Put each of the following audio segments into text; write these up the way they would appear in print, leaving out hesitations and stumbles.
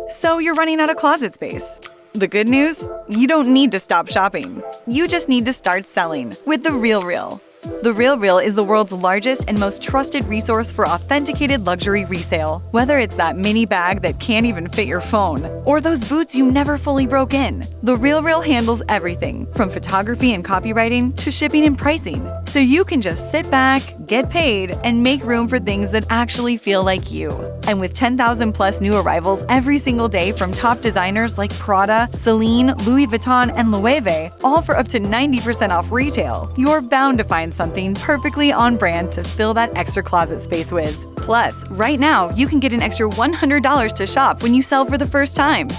So you're running out of closet space. The good news? You don't need to stop shopping. You just need to start selling with The RealReal. The RealReal is the world's largest and most trusted resource for authenticated luxury resale. Whether it's that mini bag that can't even fit your phone, or those boots you never fully broke in, The RealReal handles everything from photography and copywriting to shipping and pricing. So you can just sit back, get paid, and make room for things that actually feel like you. And with 10,000 plus new arrivals every single day from top designers like Prada, Celine, Louis Vuitton, and Loewe, all for up to 90% off retail, you're bound to find something perfectly on brand to fill that extra closet space with. Plus, right now, you can get an extra $100 to shop when you sell for the first time.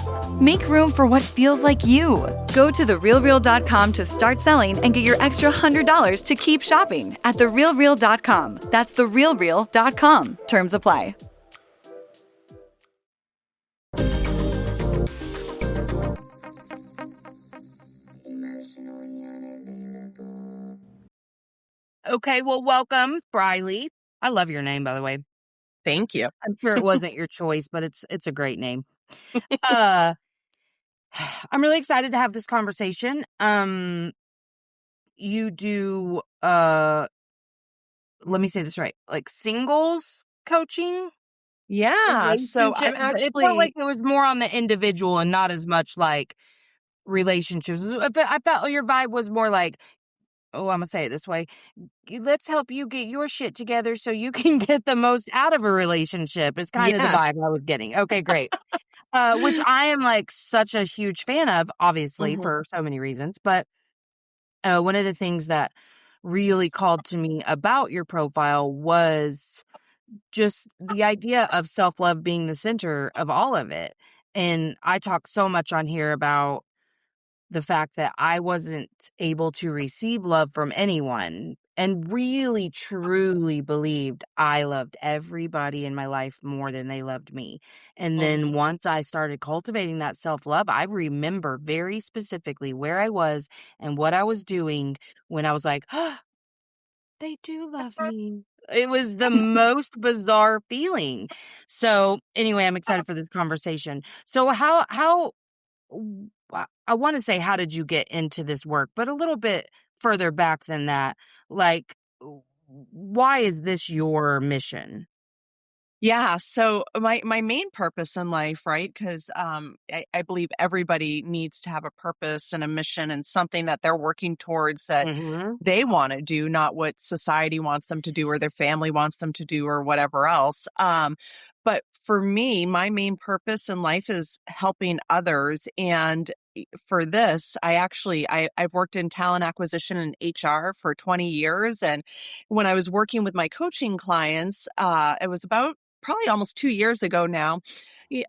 Make room for what feels like you. Go to therealreal.com to start selling and get your extra $100 to keep shopping at therealreal.com. That's therealreal.com. Terms apply. Okay, well, welcome, Brylye. I love your name, by the way. Thank you. I'm sure it wasn't your choice, but it's a great name. I'm really excited to have this conversation. You do let me say this right, like singles coaching? Yeah. So I'm It felt like actually, it was more on the individual and not as much like relationships. I felt your vibe was more like, oh, I'm gonna say it this way. Let's help you get your shit together so you can get the most out of a relationship is kind of the yes. vibe I was getting. Okay, great. Which I am like such a huge fan of, obviously, Mhm. for so many reasons. But one of the things that really called to me about your profile was just the idea of self-love being the center of all of it. And I talk so much on here about the fact that I wasn't able to receive love from anyone and really truly believed I loved everybody in my life more than they loved me. And then Mhm. once I started cultivating that self-love, I remember very specifically where I was and what I was doing when I was like, oh, they do love me. It was the most bizarre feeling. So anyway, I'm excited for this conversation. So I want to say, how did you get into this work? But a little bit further back than that, like, why is this your mission? Yeah. So my main purpose in life, right? Because I believe everybody needs to have a purpose and a mission and something that they're working towards that Mm-hmm. they want to do, not what society wants them to do or their family wants them to do or whatever else. But for me, my main purpose in life is helping others. And for this, I've worked in talent acquisition and HR for 20 years. And when I was working with my coaching clients, it was about probably almost 2 years ago now.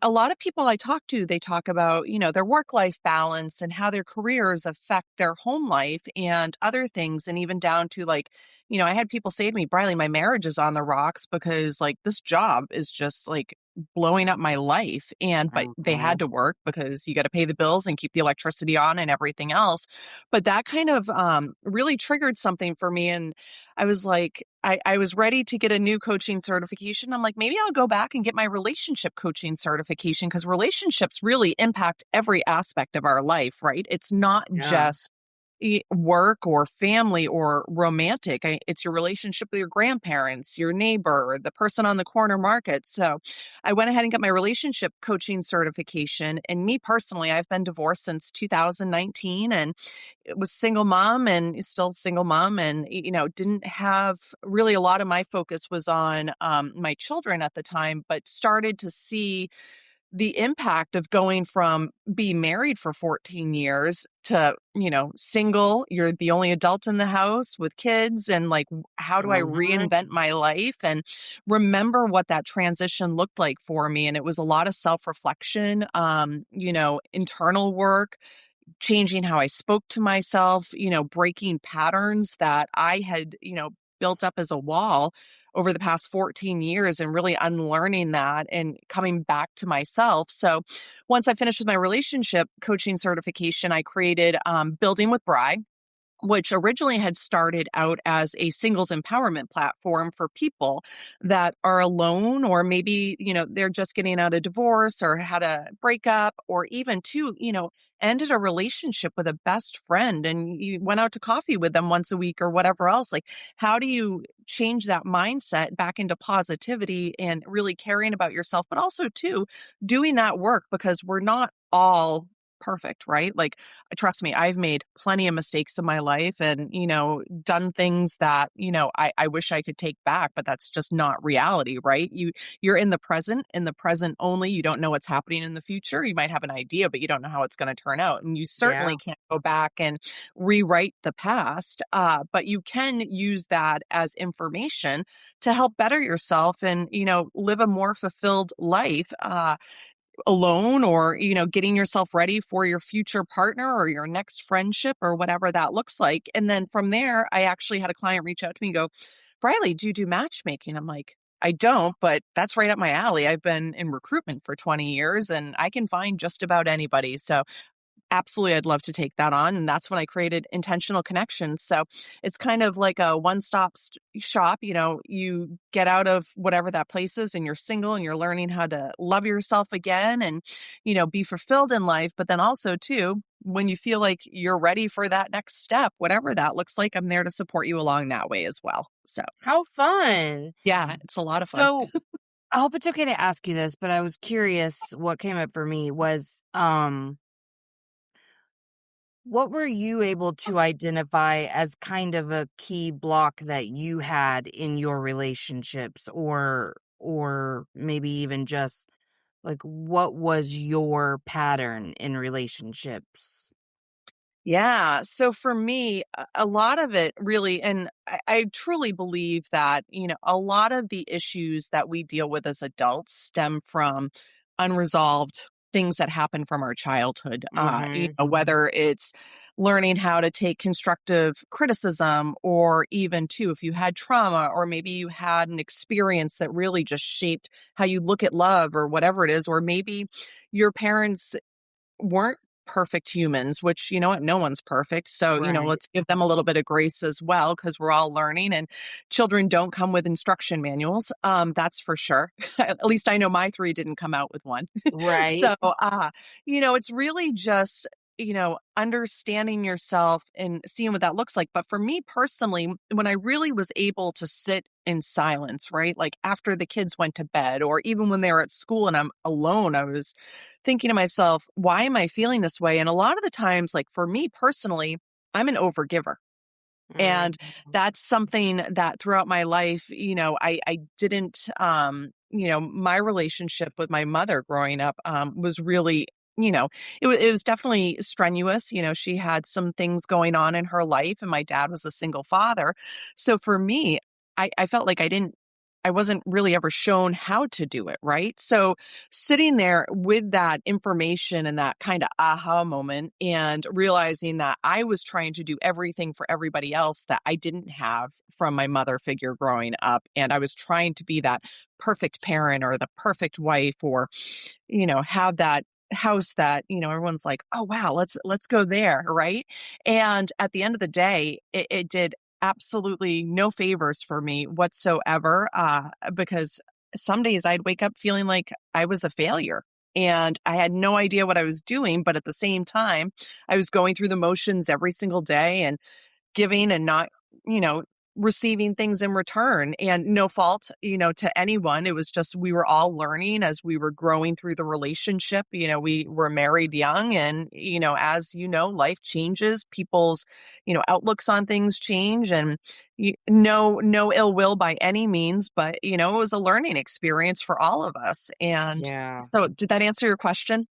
A lot of people I talk to, they talk about, their work-life balance and how their careers affect their home life and other things. And even down to like, I had people say to me, Brylye, my marriage is on the rocks because like this job is just like blowing up my life. But they Mm-hmm. had to work because you got to pay the bills and keep the electricity on and everything else. But that kind of really triggered something for me. And I was like, I was ready to get a new coaching certification. I'm like, maybe I'll go back and get my relationship coaching certification because relationships really impact every aspect of our life, right? It's not Yeah. just work or family or romantic. It's your relationship with your grandparents, your neighbor, the person on the corner market. So I went ahead and got my relationship coaching certification. And me personally, I've been divorced since 2019 and was single mom and still single mom and didn't have really a lot of my focus was on my children at the time, but started to see the impact of going from being married for 14 years to single. You're the only adult in the house with kids, and like how do I Mm-hmm. reinvent my life and remember what that transition looked like for me. And it was a lot of self-reflection, internal work, changing how I spoke to myself, breaking patterns that I had, built up as a wall over the past 14 years and really unlearning that and coming back to myself. So once I finished with my relationship coaching certification, I created Building with Brylye. which originally had started out as a singles empowerment platform for people that are alone, or maybe, they're just getting out of divorce or had a breakup, or even ended a relationship with a best friend and you went out to coffee with them once a week or whatever else. Like, how do you change that mindset back into positivity and really caring about yourself, but also too doing that work, because we're not all perfect, right? Like, trust me, I've made plenty of mistakes in my life and, done things that, I wish I could take back, but that's just not reality, right? You're in the present only. You don't know what's happening in the future. You might have an idea, but you don't know how it's going to turn out. And you Yeah. certainly can't go back and rewrite the past. But you can use that as information to help better yourself and, live a more fulfilled life. Alone, or getting yourself ready for your future partner or your next friendship or whatever that looks like. And then from there, I actually had a client reach out to me and go, Brylye, do you do matchmaking? I'm like, I don't, but that's right up my alley. I've been in recruitment for 20 years and I can find just about anybody. So absolutely, I'd love to take that on. And that's when I created Intentional Connections. So it's kind of like a one-stop shop. You get out of whatever that place is and you're single and you're learning how to love yourself again and, be fulfilled in life. But then also too, when you feel like you're ready for that next step, whatever that looks like, I'm there to support you along that way as well. So How fun. yeah, it's a lot of fun. So I hope it's okay to ask you this, but I was curious. What came up for me was, what were you able to identify as kind of a key block that you had in your relationships, or maybe even just like what was your pattern in relationships? Yeah. So for me, a lot of it really, and I truly believe that, a lot of the issues that we deal with as adults stem from unresolved things that happen from our childhood. Whether it's learning how to take constructive criticism, or even too, if you had trauma, or maybe you had an experience that really just shaped how you look at love or whatever it is, or maybe your parents weren't perfect humans, which, you know what, no one's perfect. So, Right. let's give them a little bit of grace as well, because we're all learning and children don't come with instruction manuals. That's for sure. At least I know my three didn't come out with one. Right. So, it's really just, understanding yourself and seeing what that looks like. But for me personally, when I really was able to sit in silence, right? Like after the kids went to bed, or even when they were at school and I'm alone, I was thinking to myself, why am I feeling this way? And a lot of the times, like for me personally, I'm an overgiver. Mm. And that's something that throughout my life, I didn't, my relationship with my mother growing up was really, it was definitely strenuous. She had some things going on in her life, and my dad was a single father. So for me, I felt like I wasn't really ever shown how to do it, right? So sitting there with that information and that kind of aha moment, and realizing that I was trying to do everything for everybody else that I didn't have from my mother figure growing up. And I was trying to be that perfect parent or the perfect wife, or, have that house that, everyone's like, oh wow, let's go there. Right. And at the end of the day, it did absolutely no favors for me whatsoever, because some days I'd wake up feeling like I was a failure and I had no idea what I was doing. But at the same time, I was going through the motions every single day and giving and not, you know, receiving things in return, and no fault, to anyone. It was just, we were all learning as we were growing through the relationship. We were married young, and, as life changes, people's, outlooks on things change, and no ill will by any means, but, it was a learning experience for all of us. And Yeah. so did that answer your question?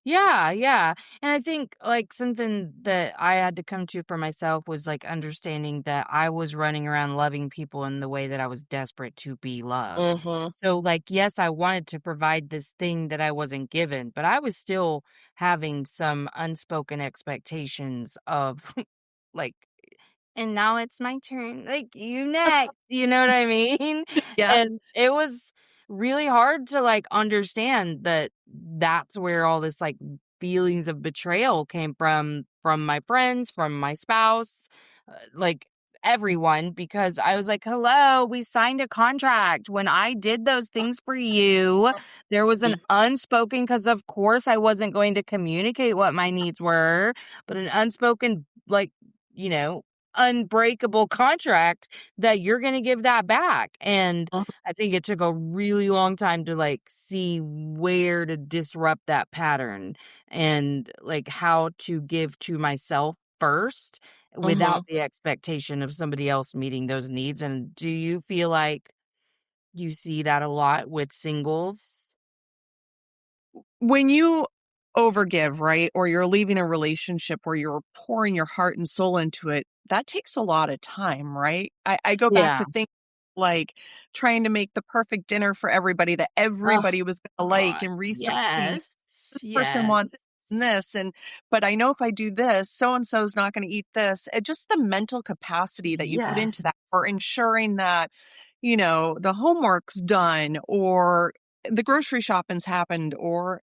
Yeah, yeah. And I think like something that I had to come to for myself was like understanding that I was running around loving people in the way that I was desperate to be loved. Mm-hmm. So like yes, I wanted to provide this thing that I wasn't given, but I was still having some unspoken expectations of like, and now it's my turn. Like, you next. You know what I mean? Yeah. And it was really hard to like understand that that's where all this like feelings of betrayal came from from my friends, from my spouse, like everyone, because I was like, hello, we signed a contract. When I did those things for you, there was an unspoken, because of course I wasn't going to communicate what my needs were, but an unspoken, like, you know, unbreakable contract that you're going to give that back. And I think it took a really long time to like see where to disrupt that pattern and like how to give to myself first without the expectation of somebody else meeting those needs. And do you feel like you see that a lot with singles? When you overgive, right, or you're leaving a relationship where you're pouring your heart and soul into it, that takes a lot of time, right? I go back Yeah. to think like trying to make the perfect dinner for everybody that Oh, everybody was going to like God. and researching Yes. this person Yes. wants this and but I know if I do this, so and so is not going to eat this. And just the mental capacity that you put into Yes. that for ensuring that, the homework's done or the grocery shopping's happened or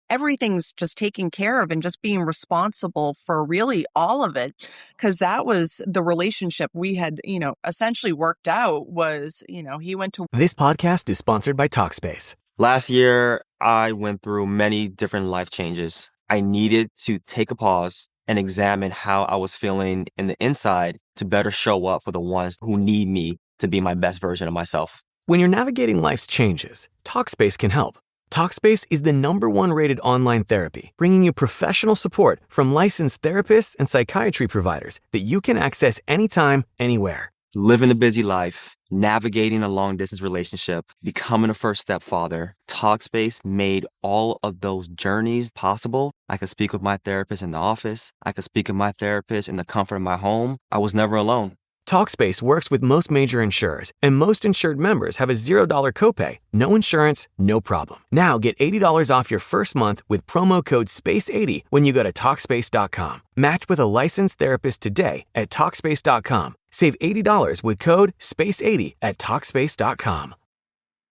everything's just taken care of and just being responsible for really all of it. Cause that was the relationship we had, essentially worked out was, he went to. This podcast is sponsored by Talkspace. Last year, I went through many different life changes. I needed to take a pause and examine how I was feeling in the inside to better show up for the ones who need me to be my best version of myself. When you're navigating life's changes, Talkspace can help. Talkspace is the #1 rated online therapy, bringing you professional support from licensed therapists and psychiatry providers that you can access anytime, anywhere. Living a busy life, navigating a long-distance relationship, becoming a first-step father, Talkspace made all of those journeys possible. I could speak with my therapist in the office. I could speak with my therapist in the comfort of my home. I was never alone. Talkspace works with most major insurers, and most insured members have a $0 copay. No insurance, no problem. Now get $80 off your first month with promo code SPACE80 when you go to Talkspace.com. Match with a licensed therapist today at Talkspace.com. Save $80 with code SPACE80 at Talkspace.com.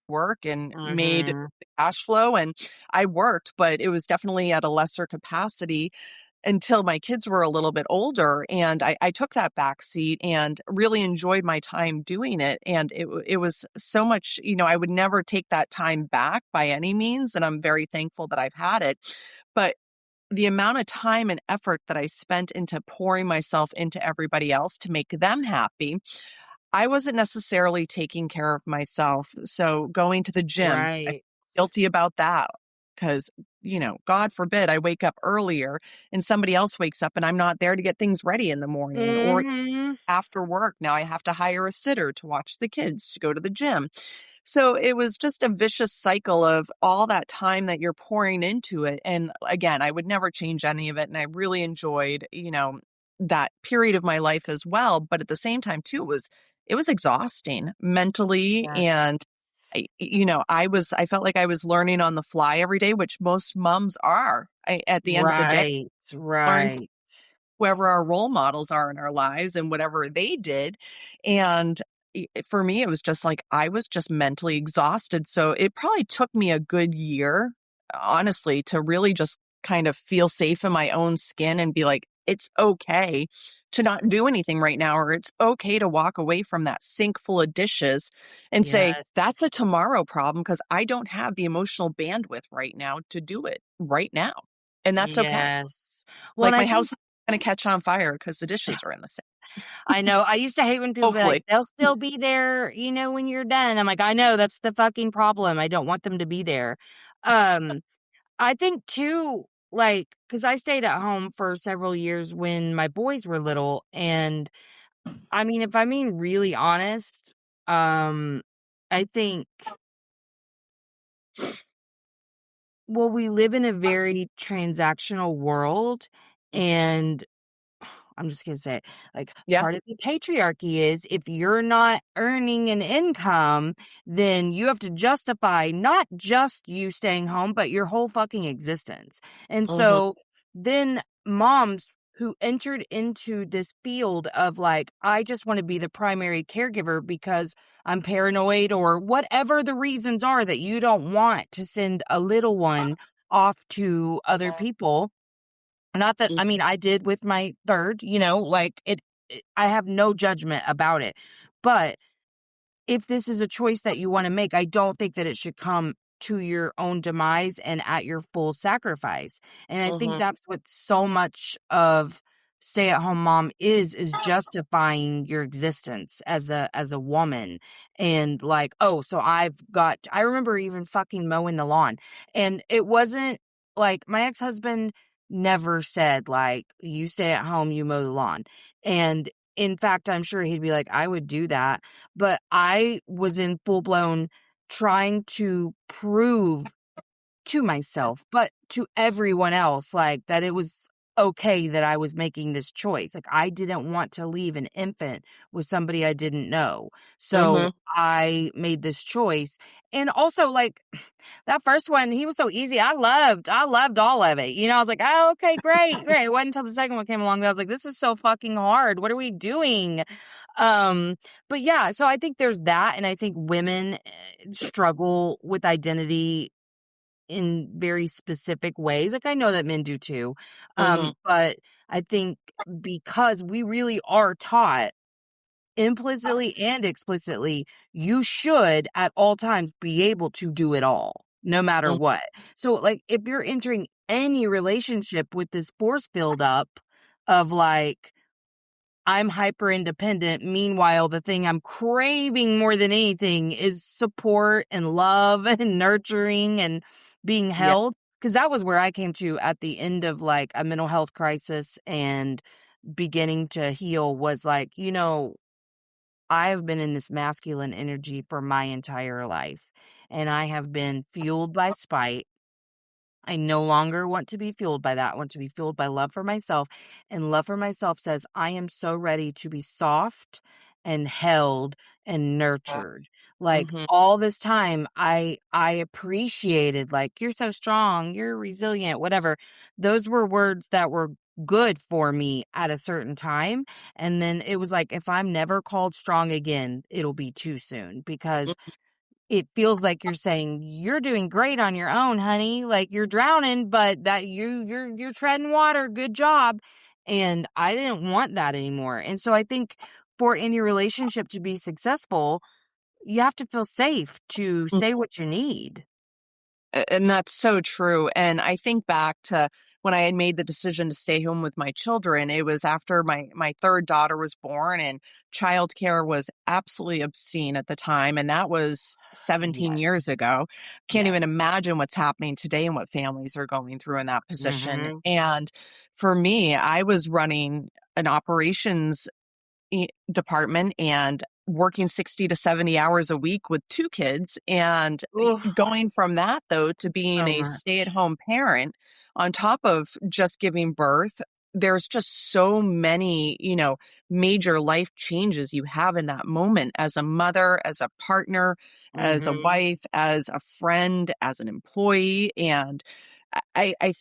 Work and made cash flow and I worked, but it was definitely at a lesser capacity until my kids were a little bit older. And I took that back seat and really enjoyed my time doing it. And it was so much, I would never take that time back by any means. And I'm very thankful that I've had it. But the amount of time and effort that I spent into pouring myself into everybody else to make them happy, I wasn't necessarily taking care of myself. So going to the gym, I feel Right. guilty about that because, God forbid I wake up earlier and somebody else wakes up and I'm not there to get things ready in the morning or Mm-hmm. after work. Now I have to hire a sitter to watch the kids to go to the gym. So it was just a vicious cycle of all that time that you're pouring into it. And again, I would never change any of it. And I really enjoyed, that period of my life as well. But at the same time, too, it was exhausting mentally. Yes. And I felt like I was learning on the fly every day, which most moms are. At the end of the day, Right. learn from Right. whoever our role models are in our lives and whatever they did. And for me, it was just like I was just mentally exhausted. So it probably took me a good year, honestly, to really just kind of feel safe in my own skin and be like, it's okay to not do anything right now, or it's okay to walk away from that sink full of dishes and say, Yes. that's a tomorrow problem because I don't have the emotional bandwidth right now to do it right now. And that's okay. Yes. Well, and Like I my think house is going to catch on fire because the dishes are in the sink. I know. I used to hate when people be like, Hopefully. they'll still be there, when you're done. I'm like, I know that's the fucking problem. I don't want them to be there. Um, I think too, like, because I stayed at home for several years when my boys were little. And I mean, if I'm being really honest, I think, well, we live in a very transactional world. And I'm just gonna say it, like, Yeah. part of the patriarchy is if you're not earning an income, then you have to justify not just you staying home, but your whole fucking existence. And Mhm. so then moms who entered into this field of like, I just want to be the primary caregiver because I'm paranoid or whatever the reasons are that you don't want to send a little one off to other people, Not that, I mean, I did with my third, like I have no judgment about it. But if this is a choice that you want to make, I don't think that it should come to your own demise and at your full sacrifice. And I think that's what so much of stay-at-home mom is justifying your existence as a woman. And like, oh, so I remember even fucking mowing the lawn. And it wasn't like my ex-husband never said like, you stay at home, you mow the lawn. And in fact, I'm sure he'd be like, I would do that. But I was in full blown trying to prove to myself, but to everyone else, like that it was okay that I was making this choice. Like I didn't want to leave an infant with somebody I didn't know. So I made this choice. And also like that first one, he was so easy. I loved all of it. I was like, oh, okay, great. It wasn't until the second one came along that I was like, this is so fucking hard. What are we doing? But yeah, so I think there's that. And I think women struggle with identity in very specific ways. Like I know that men do too. But I think because we really are taught implicitly and explicitly, you should at all times be able to do it all, no matter what. So like if you're entering any relationship with this force filled up of like, I'm hyper independent. Meanwhile, the thing I'm craving more than anything is support and love and nurturing and being held. Because that was where I came to at the end of like a mental health crisis and beginning to heal was like, I've been in this masculine energy for my entire life, and I have been fueled by spite. I no longer want to be fueled by that. I want to be fueled by love for myself. And love for myself says, I am so ready to be soft and held and nurtured. Like all this time, I appreciated like, you're so strong, you're resilient, whatever. Those were words that were good for me at a certain time. And then it was like, if I'm never called strong again, it'll be too soon because it feels like you're saying you're doing great on your own, honey. Like you're drowning, but that you're treading water. Good job. And I didn't want that anymore. And so I think for any relationship to be successful, you have to feel safe to say what you need. And that's so true. And I think back to when I had made the decision to stay home with my children, it was after my third daughter was born, and childcare was absolutely obscene at the time. And that was 17 years ago. Can't even imagine what's happening today and what families are going through in that position. And for me, I was running an operations department and working 60 to 70 hours a week with two kids. And going from that, though, to being a stay-at-home parent on top of just giving birth, there's just so many, major life changes you have in that moment as a mother, as a partner, as a wife, as a friend, as an employee. And I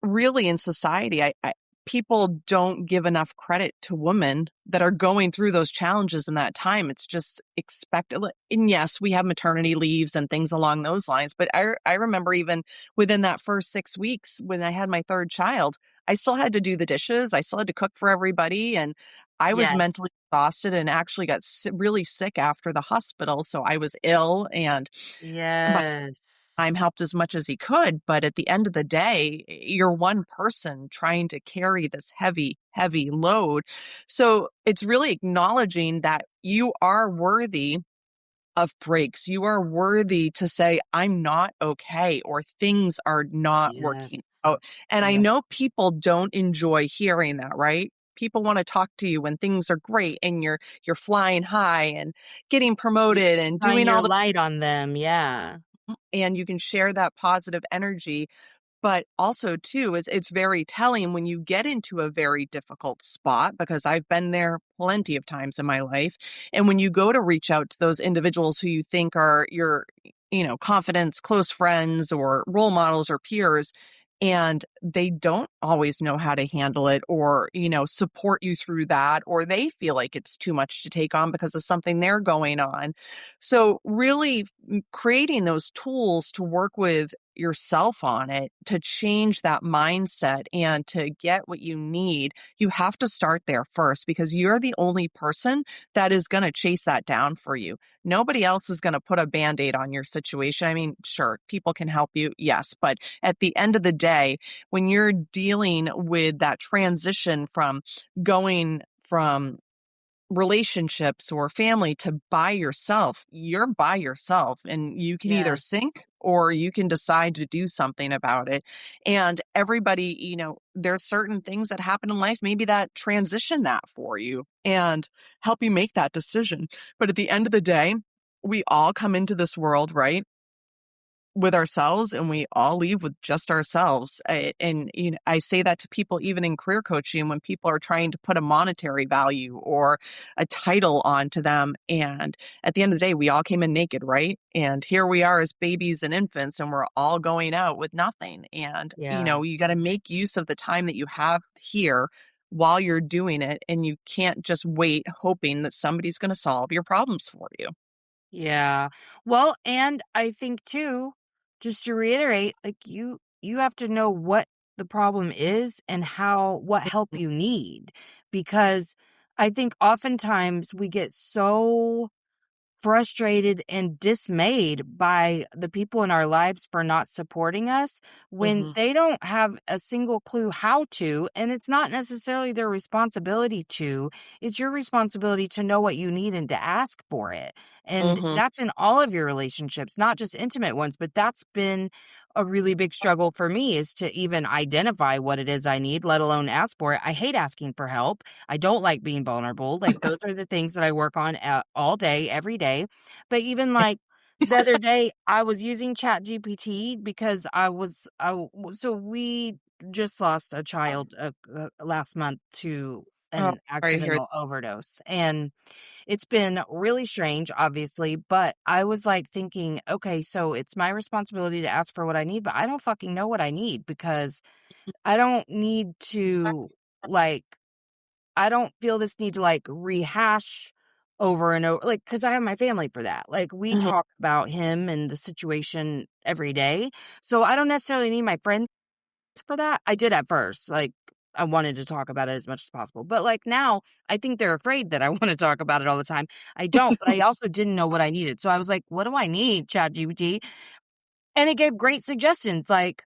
really in society, people don't give enough credit to women that are going through those challenges in that time. It's just expected. And yes, we have maternity leaves and things along those lines. But I remember even within that first 6 weeks when I had my third child, I still had to do the dishes. I still had to cook for everybody. And I was mentally exhausted and actually got really sick after the hospital. So I was ill and time helped as much as he could. But at the end of the day, you're one person trying to carry this heavy, heavy load. So it's really acknowledging that you are worthy of breaks. You are worthy to say, I'm not okay, or things are not working out. And I know people don't enjoy hearing that, right? People want to talk to you when things are great and you're flying high and getting promoted and doing all the light on them. Yeah. And you can share that positive energy. But also, too, it's very telling when you get into a very difficult spot, because I've been there plenty of times in my life. And when you go to reach out to those individuals who you think are your, confidants, close friends, or role models or peers, and they don't always know how to handle it or, support you through that, or they feel like it's too much to take on because of something they're going on. So really creating those tools to work with yourself on it to change that mindset and to get what you need, you have to start there first, because you're the only person that is going to chase that down for you. Nobody else is going to put a Band-Aid on your situation. I mean, sure, people can help you, yes, but at the end of the day, when you're dealing with that transition from going from relationships or family to by yourself, you're by yourself, and you can either Yes. sink or you can decide to do something about it. And everybody, there's certain things that happen in life, maybe that transition that for you and help you make that decision. But at the end of the day, we all come into this world, right, with ourselves, and we all leave with just ourselves. And I say that to people even in career coaching, when people are trying to put a monetary value or a title onto them. And at the end of the day, we all came in naked, right? And here we are as babies and infants, and we're all going out with nothing. And, Yeah. you got to make use of the time that you have here while you're doing it. And you can't just wait hoping that somebody's going to solve your problems for you. Yeah. Well, and I think too, just to reiterate, like you have to know what the problem is and what help you need, because I think oftentimes we get so frustrated and dismayed by the people in our lives for not supporting us when Mm-hmm. they don't have a single clue how to. And it's not necessarily their responsibility to, it's your responsibility to know what you need and to ask for it. And Mm-hmm. that's in all of your relationships, not just intimate ones, but that's been a really big struggle for me, is to even identify what it is I need, let alone ask for it. I hate asking for help. I don't like being vulnerable. Like, those are the things that I work on all day, every day. But even like the other day, I was using Chat GPT because so we just lost a child last month to Oh, an sorry to hear. accidental overdose. And it's been really strange, obviously, but I was like thinking, okay, so it's my responsibility to ask for what I need, but I don't fucking know what I need, because I don't need to, like, I don't feel this need to like rehash over and over, like, because I have my family for that. Like, we Mhm. talk about him and the situation every day. So I don't necessarily need my friends for that. I did at first. Like, I wanted to talk about it as much as possible. But like now, I think they're afraid that I want to talk about it all the time. I don't, but I also didn't know what I needed. So I was like, what do I need, ChatGPT? And it gave great suggestions. Like,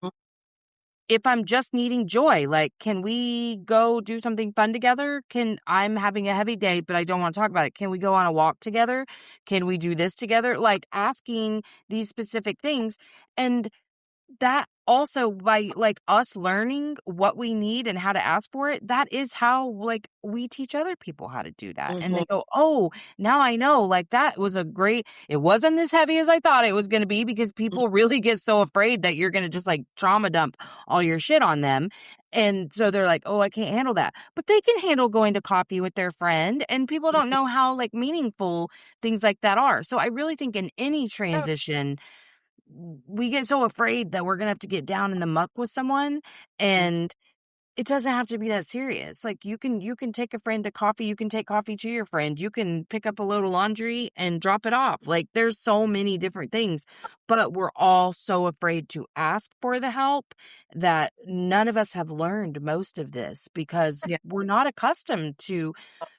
if I'm just needing joy, like, can we go do something fun together? I'm having a heavy day, but I don't want to talk about it. Can we go on a walk together? Can we do this together? Like, asking these specific things. And that also, by like us learning what we need and how to ask for it, that is how like we teach other people how to do that. And they Mhm. go, oh, now I know, like, that was it wasn't as heavy as I thought it was going to be, because people really get so afraid that you're going to just like trauma dump all your shit on them. And so they're like, oh, I can't handle that. But they can handle going to coffee with their friend, and people don't know how like meaningful things like that are. So I really think in any transition, we get so afraid that we're gonna have to get down in the muck with someone, and it doesn't have to be that serious. Like, you can take a friend to coffee, you can take coffee to your friend, you can pick up a load of laundry and drop it off. Like, there's so many different things, but we're all so afraid to ask for the help that none of us have learned most of this, because Yeah. we're not accustomed to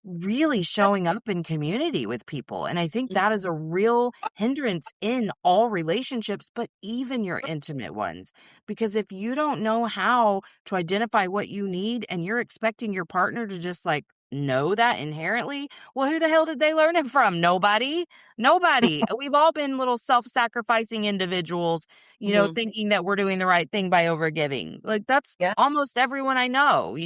really showing up in community with people. And I think that is a real hindrance in all relationships, but even your intimate ones. Because if you don't know how to identify what you need, and you're expecting your partner to just like know that inherently, well, who the hell did they learn it from? Nobody. We've all been little self-sacrificing individuals, Mhm. thinking that we're doing the right thing by overgiving. Like, that's Yeah. almost everyone I know.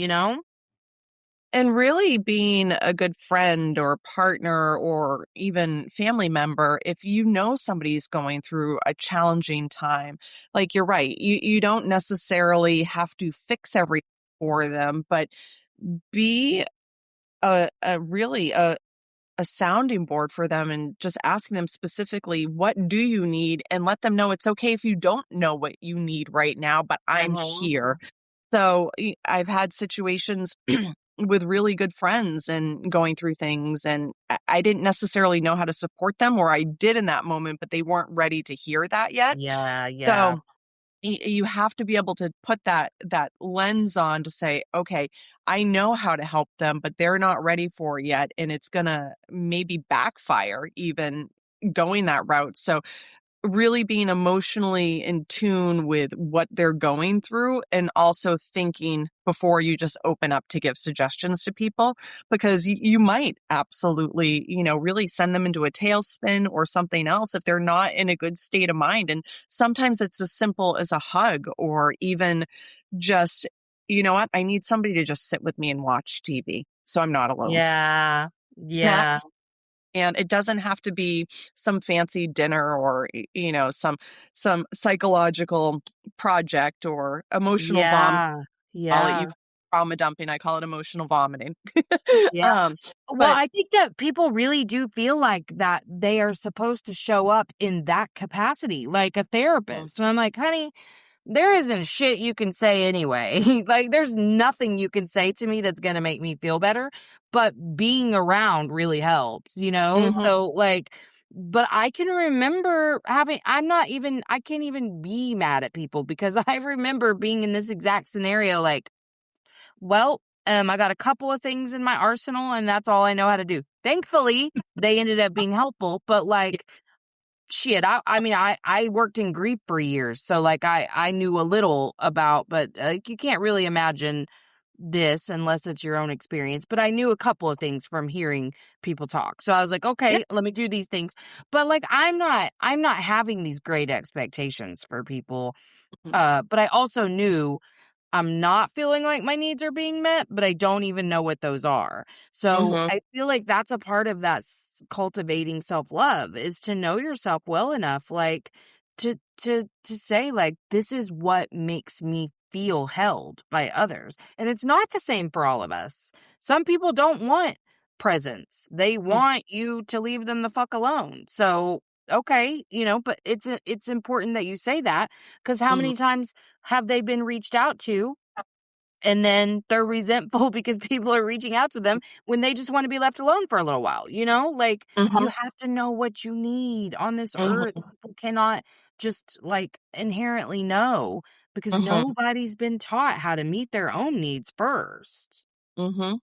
And really being a good friend or partner or even family member, if you know somebody's going through a challenging time, like, you're right, you don't necessarily have to fix everything for them, but be a sounding board for them, and just asking them specifically, what do you need? And let them know it's okay if you don't know what you need right now, but I'm Uh-huh. here. So I've had situations with really good friends and going through things, and I didn't necessarily know how to support them, or I did in that moment, but they weren't ready to hear that yet. Yeah, yeah. So you have to be able to put that lens on to say, okay, I know how to help them, but they're not ready for it yet. And it's going to maybe backfire even going that route. So really being emotionally in tune with what they're going through, and also thinking before you just open up to give suggestions to people, because you might absolutely, really send them into a tailspin or something else if they're not in a good state of mind. And sometimes it's as simple as a hug, or even just, you know what, I need somebody to just sit with me and watch TV so I'm not alone. Yeah. Yeah. That's and it doesn't have to be some fancy dinner or, some psychological project or emotional vomit. Yeah. Call it, you Yeah. trauma dumping. I call it emotional vomiting. Yeah. um, Well, but I think that people really do feel like that they are supposed to show up in that capacity, like a therapist. And I'm like, honey, there isn't shit you can say anyway. Like, there's nothing you can say to me that's going to make me feel better, but being around really helps, you know? Mhm, So, like, but I can remember I can't even be mad at people because I remember being in this exact scenario, like, well, I got a couple of things in my arsenal and that's all I know how to do. Thankfully, they ended up being helpful, but like, shit, I worked in grief for years, so like I knew a little about, but you can't really imagine this unless it's your own experience. But I knew a couple of things from hearing people talk, so I was like, yeah, okay, let me do these things. But like, I'm not having these great expectations for people. mhm, But I also knew I'm not feeling like my needs are being met, but I don't even know what those are. So mhm, I feel like that's a part of that cultivating self-love is to know yourself well enough, like to say like, this is what makes me feel held by others. And it's not the same for all of us. Some people don't want presence. They mhm, want you to leave them the fuck alone. So okay, but it's important that you say that, because how mhm, many times have they been reached out to and then they're resentful because people are reaching out to them when they just want to be left alone for a little while, like, you mhm, have to know what you need on this earth. mhm, People cannot just like inherently know, because mhm, nobody's been taught how to meet their own needs first. mhm.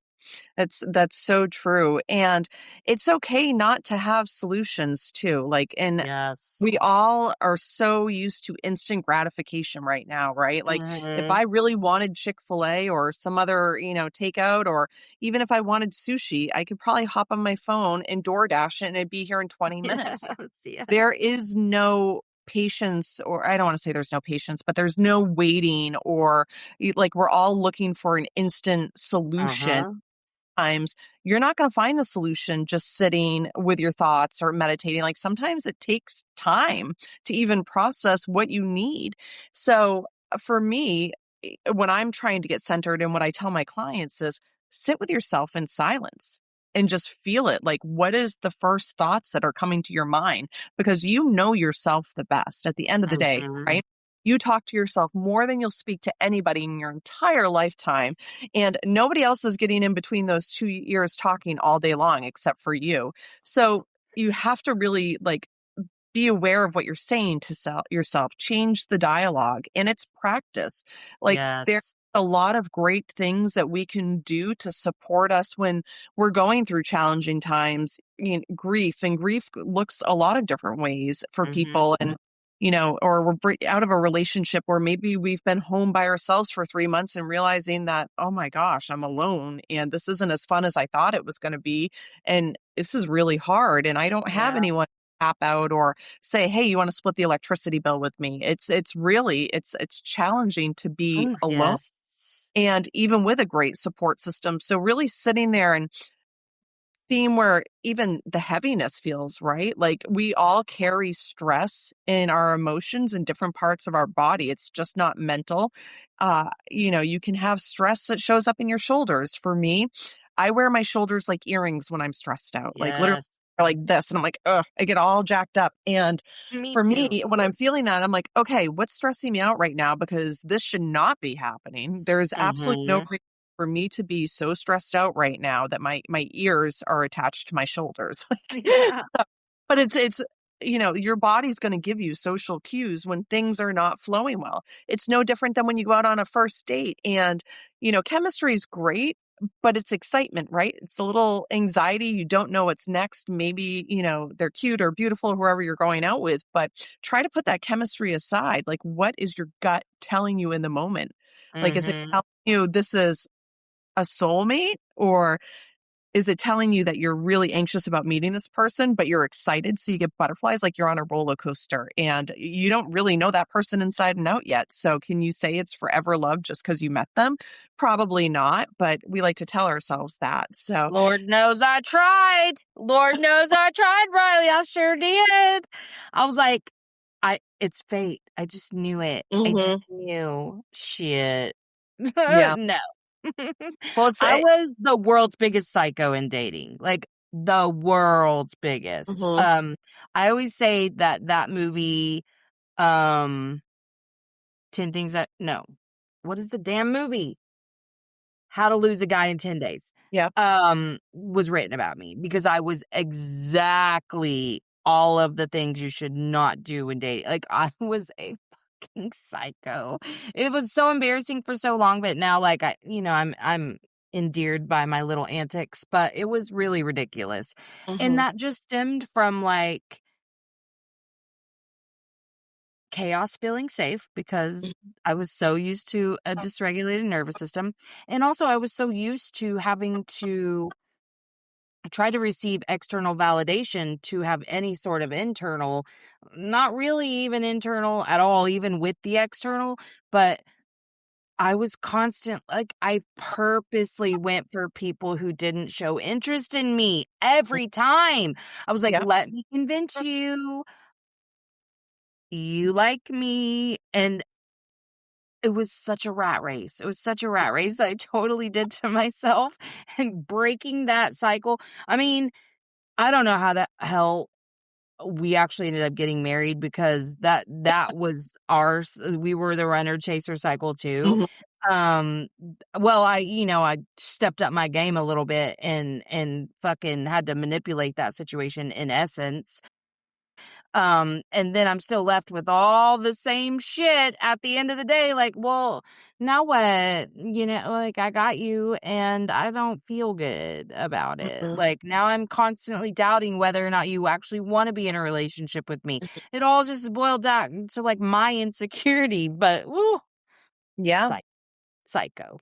That's so true. And it's okay not to have solutions too. Like, and Yes. we all are so used to instant gratification right now, right? Like, if Hmm. I really wanted Chick-fil-A or some other, takeout, or even if I wanted sushi, I could probably hop on my phone and DoorDash it and it'd be here in 20 minutes. Yes. There Yes. is no patience, or I don't want to say there's no patience, but there's no waiting, or like, we're all looking for an instant solution Uh-huh. times. You're not going to find the solution just sitting with your thoughts or meditating. Like, sometimes it takes time to even process what you need. So for me, when I'm trying to get centered, and what I tell my clients is, sit with yourself in silence and just feel it. Like, what is the first thoughts that are coming to your mind? Because you know yourself the best at the end of the day, Mhm. right? You talk to yourself more than you'll speak to anybody in your entire lifetime. And nobody else is getting in between those 2 ears talking all day long except for you. So you have to really, like, be aware of what you're saying to yourself, change the dialogue, and it's practice. Like, there's Yes. a lot of great things that we can do to support us when we're going through challenging times. Grief looks a lot of different ways for Mhm. people. And, or we're out of a relationship where maybe we've been home by ourselves for 3 months and realizing that, oh my gosh, I'm alone and this isn't as fun as I thought it was going to be. And this is really hard. And I don't have Yeah. anyone to tap out or say, "Hey, you want to split the electricity bill with me?" It's really it's challenging to be Ooh, alone, yes. and even with a great support system. So really sitting there and seeing where even the heaviness feels, right? Like, we all carry stress in our emotions in different parts of our body. It's just not mental. You can have stress that shows up in your shoulders. For me, I wear my shoulders like earrings when I'm stressed out, like literally Yes. like this. And I'm like, ugh, I get all jacked up. And Me for too. me, when I'm feeling that, I'm like, okay, what's stressing me out right now? Because this should not be happening. There's absolutely no Mhm. reason for me to be so stressed out right now that my ears are attached to my shoulders. Like, Yeah. but it's your body's going to give you social cues when things are not flowing well. It's no different than when you go out on a first date and, chemistry is great, but it's excitement, right? It's a little anxiety. You don't know what's next. Maybe, they're cute or beautiful, whoever you're going out with, but try to put that chemistry aside. Like, what is your gut telling you in the moment? Like, is it Mm-hmm. telling you this is a soulmate, or is it telling you that you're really anxious about meeting this person, but you're excited, so you get butterflies, like you're on a roller coaster and you don't really know that person inside and out yet? So can you say it's forever love just because you met them? Probably not, but we like to tell ourselves that. So Lord knows I tried. Lord knows I tried, Brylye. I sure did. I was like, it's fate. I just knew it. I Mhm. just knew. Shit. Yeah. No. Well, it's I was the world's biggest psycho in dating. Like the world's biggest. mhm. I always say that movie, um 10 things that no. What is the damn movie? How to Lose a Guy in 10 Days, Yeah. was written about me because I was exactly all of the things you should not do in dating. Like, I was a fucking psycho. It was so embarrassing for so long, but now, like, I'm endeared by my little antics, but it was really ridiculous. And Mhm. that just stemmed from, like, chaos feeling safe because I was so used to a dysregulated nervous system. And also, I was so used to having to try to receive external validation to have any sort of internal, not really even internal at all, even with the external, but I was constant, like, I purposely went for people who didn't show interest in me every time. I was like, Yeah. let me convince you, you like me. And it was such a rat race. It was such a rat race that I totally did to myself, and breaking that cycle. I mean, I don't know how the hell we actually ended up getting married because that was ours. We were the runner chaser cycle too. Mhm. Um, well, I stepped up my game a little bit and fucking had to manipulate that situation in essence. And then I'm still left with all the same shit at the end of the day. Like, well, now what? Like, I got you and I don't feel good about it. Mhm. Like, now I'm constantly doubting whether or not you actually want to be in a relationship with me. It all just boiled down to like my insecurity, but woo, Yeah. psycho.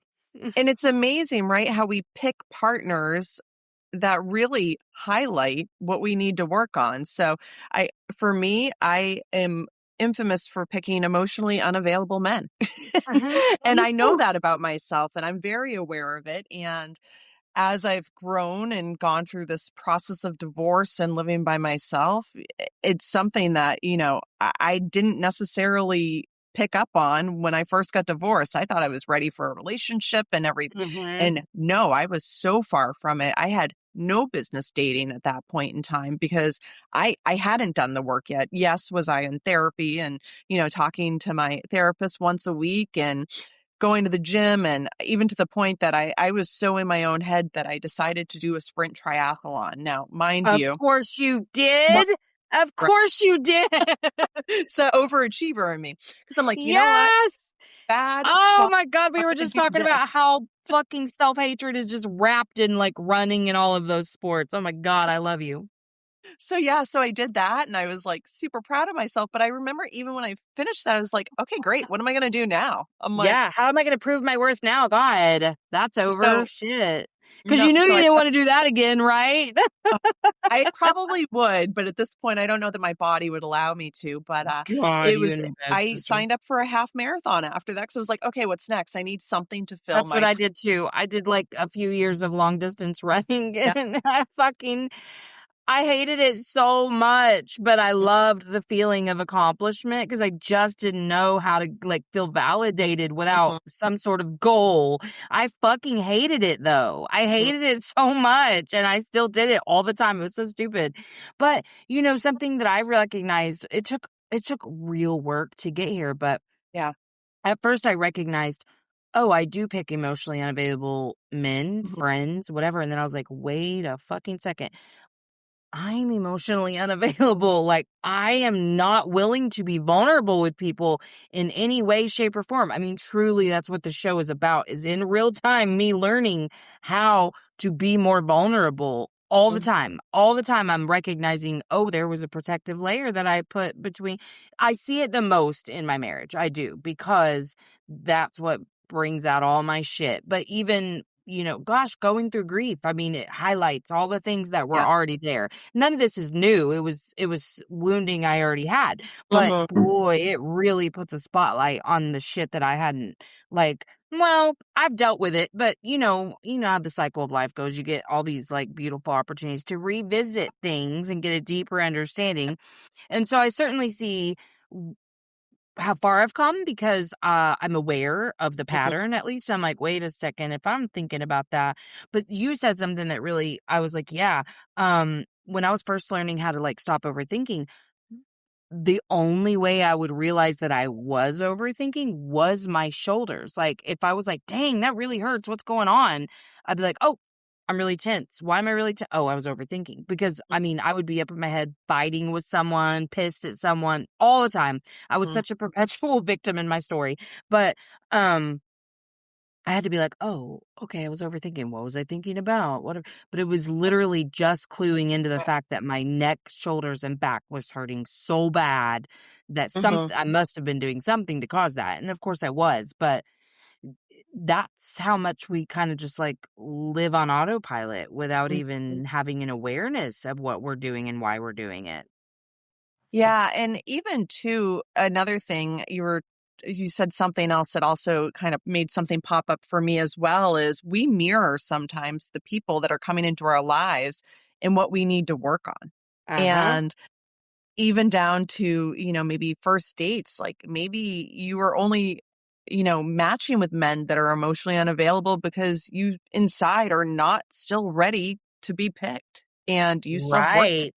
And it's amazing, right? How we pick partners that really highlight what we need to work on. So for me, I am infamous for picking emotionally unavailable men. Mhm. And Me I know too. that about myself and I'm very aware of it. And as I've grown and gone through this process of divorce and living by myself, it's something that, I didn't necessarily pick up on when I first got divorced. I thought I was ready for a relationship and everything. Mhm. And no, I was so far from it. I had no business dating at that point in time because I hadn't done the work yet. Yes, was I in therapy and, talking to my therapist once a week and going to the gym, and even to the point that I was so in my own head that I decided to do a sprint triathlon. Now, mind Of you, course you my did. Of right. course you did. So overachiever in me, because I'm like, you know what? Yes. Bad Oh spot. my God. I'm We were gonna just do talking about this. how fucking self-hatred is just wrapped in like running and all of those sports. Oh my God. I love you. So yeah, so I did that, and I was like super proud of myself. But I remember even when I finished that, I was like, okay, great. What am I gonna do now? I'm like, Yeah. How am I going to prove my worth now? God, that's over. so Shit. Because no, you knew so you I didn't want to do that again, right? uh, I probably would, but at this point, I don't know that my body would allow me to. But God, it you was, and me both, I sister. signed up for a half marathon after that. So I was like, okay, what's next? I need something to fill That's what my I time. did too. I did like a few years of long distance running Yeah. and I hated it so much, but I loved the feeling of accomplishment because I just didn't know how to like feel validated without Mhm. some sort of goal. I fucking hated it though. I Mhm. hated it so much and I still did it all the time. It was so stupid. But something that I recognized, it took real work to get here, but Yeah. at first I recognized, oh, I do pick emotionally unavailable men, Mhm. friends, whatever. And then I was like, wait a fucking second. I'm emotionally unavailable. Like, I am not willing to be vulnerable with people in any way, shape, or form. I mean, truly, that's what the show is about, is in real time, me learning how to be more vulnerable all the Mhm. time. All the time, I'm recognizing, oh, there was a protective layer that I put between. I see it the most in my marriage. I do, because that's what brings out all my shit. But even, gosh, going through grief, I mean, it highlights all the things that were Yeah. already there. None of this is new. It was wounding I already had. But Mhm. boy, it really puts a spotlight on the shit that I hadn't, like, well, I've dealt with it, but you know how the cycle of life goes. You get all these like beautiful opportunities to revisit things and get a deeper understanding. And so I certainly see how far I've come, because I'm aware of the Mhm. pattern. At least I'm like, wait a second, if I'm thinking about that. But you said something that really, I was like, yeah. When I was first learning how to like stop overthinking, the only way I would realize that I was overthinking was my shoulders. Like, if I was like, dang, that really hurts, what's going on? I'd be like, oh, I'm really tense. Why am I really tense? Oh, I was overthinking. Because, I mean, I would be up in my head fighting with someone, pissed at someone all the time. I was Mhm. such a perpetual victim in my story. But, I had to be like, "Oh, okay, I was overthinking. What was I thinking about? What?" But it was literally just cluing into the fact that my neck, shoulders, and back was hurting so bad that Mhm. I must have been doing something to cause that. And of course I was, but that's how much we kind of just like live on autopilot without Mhm. even having an awareness of what we're doing and why we're doing it. Yeah, and even too, another thing you said something else that also kind of made something pop up for me as well, is we mirror sometimes the people that are coming into our lives and what we need to work on. Uh-huh. And even down to, maybe first dates, like maybe you are only, matching with men that are emotionally unavailable because you inside are not still ready to be picked and you still have work to, Right.